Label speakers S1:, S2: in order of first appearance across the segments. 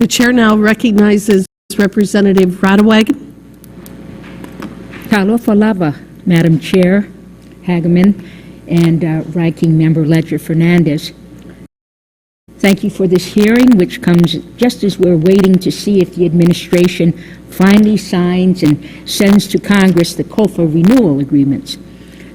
S1: The chair now recognizes Representative Radewagen.
S2: Talofa lava, Madam Chair, Hageman, and Ranking Member Ledger-Fernandez. Thank you for this hearing, which comes just as we're waiting to see if the administration finally signs and sends to Congress the COFA renewal agreements.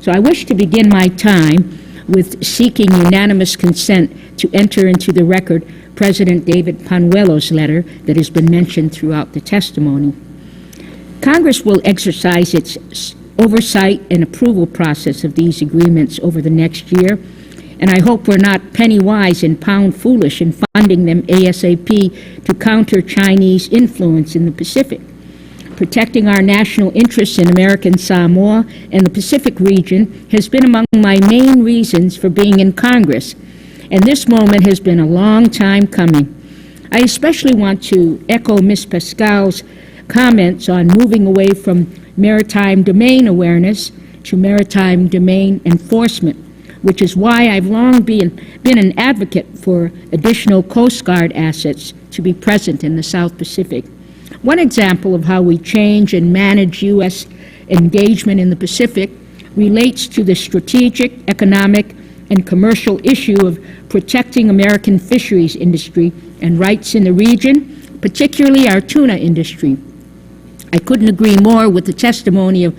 S2: So I wish to begin my time with seeking unanimous consent to enter into the record President David Panuelo's letter that has been mentioned throughout the testimony. Congress will exercise its oversight and approval process of these agreements over the next year, and I hope we're not penny wise and pound foolish in funding them ASAP to counter Chinese influence in the Pacific. Protecting our national interests in American Samoa and the Pacific region has been among my main reasons for being in Congress, and this moment has been a long time coming. I especially want to echo Ms. Pascal's comments on moving away from maritime domain awareness to maritime domain enforcement, which is why I've long been an advocate for additional Coast Guard assets to be present in the South Pacific. One example of how we change and manage U.S. engagement in the Pacific relates to the strategic, economic, and commercial issue of protecting American fisheries industry and rights in the region, particularly our tuna industry. I couldn't agree more with the testimony of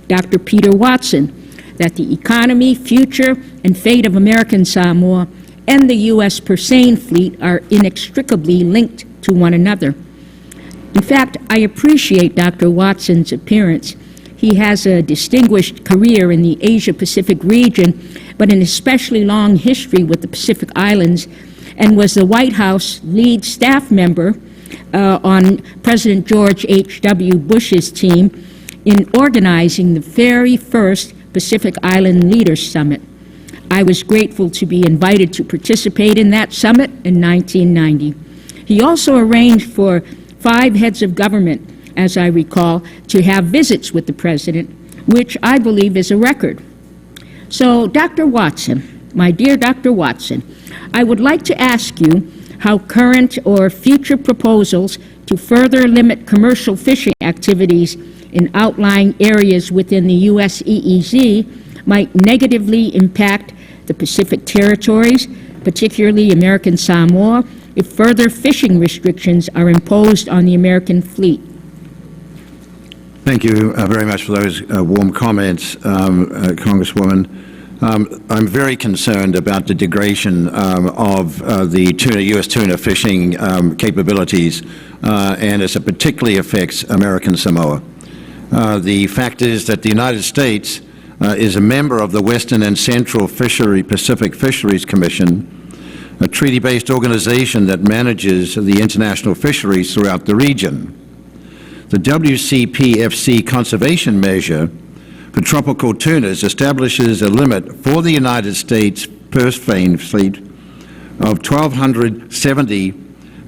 S2: Dr. Peter Watson that the economy, future, and fate of American Samoa and the U.S. purseine fleet are inextricably linked to one another. In fact, I appreciate Dr. Watson's appearance. He has a distinguished career in the Asia-Pacific region, but an especially long history with the Pacific Islands, and was the White House lead staff member on President George H.W. Bush's team in organizing the very first Pacific Island Leaders Summit. I was grateful to be invited to participate in that summit in 1990. He also arranged for 5 heads of government, as I recall, to have visits with the President, which I believe is a record. So, Dr. Watson, my dear Dr. Watson, I would like to ask you how current or future proposals to further limit commercial fishing activities in outlying areas within the U.S. EEZ might negatively impact the Pacific territories, particularly American Samoa, if further fishing restrictions are imposed on the American fleet.
S3: Thank you very much for those warm comments, Congresswoman. I'm very concerned about the degradation of the U.S. tuna fishing capabilities, and as it particularly affects American Samoa. The fact is that the United States is a member of the Western and Central Pacific Fisheries Commission, a treaty-based organization that manages the international fisheries throughout the region. The WCPFC conservation measure for tropical tunas establishes a limit for the United States purseine fleet of 1,270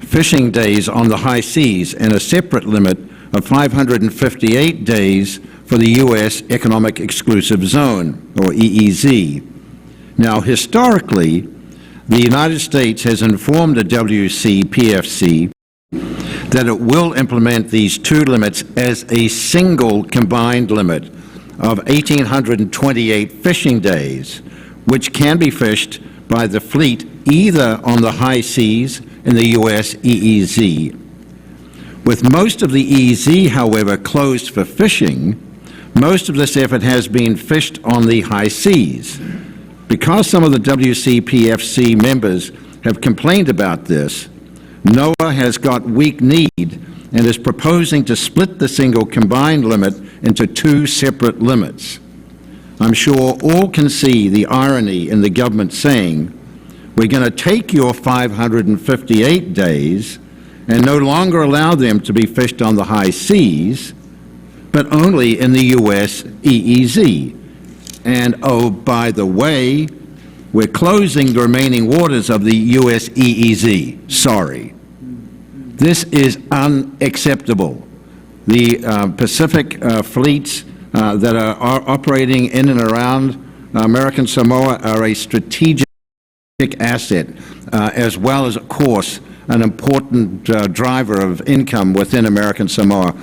S3: fishing days on the high seas and a separate limit of 558 days for the U.S. Economic Exclusive Zone, or EEZ. Now, historically, the United States has informed the WCPFC that it will implement these 2 limits as a single combined limit of 1,828 fishing days, which can be fished by the fleet either on the high seas in the U.S. EEZ. With most of the EEZ, however, closed for fishing, most of this effort has been fished on the high seas. Because some of the WCPFC members have complained about this, NOAA has got weak need and is proposing to split the single combined limit into 2 separate limits. I'm sure all can see the irony in the government saying, we're going to take your 558 days and no longer allow them to be fished on the high seas, but only in the U.S. EEZ. And, oh, by the way, we're closing the remaining waters of the U.S. EEZ. Sorry. This is unacceptable. The Pacific fleets that are operating in and around American Samoa are a strategic asset, as well as, of course, an important driver of income within American Samoa.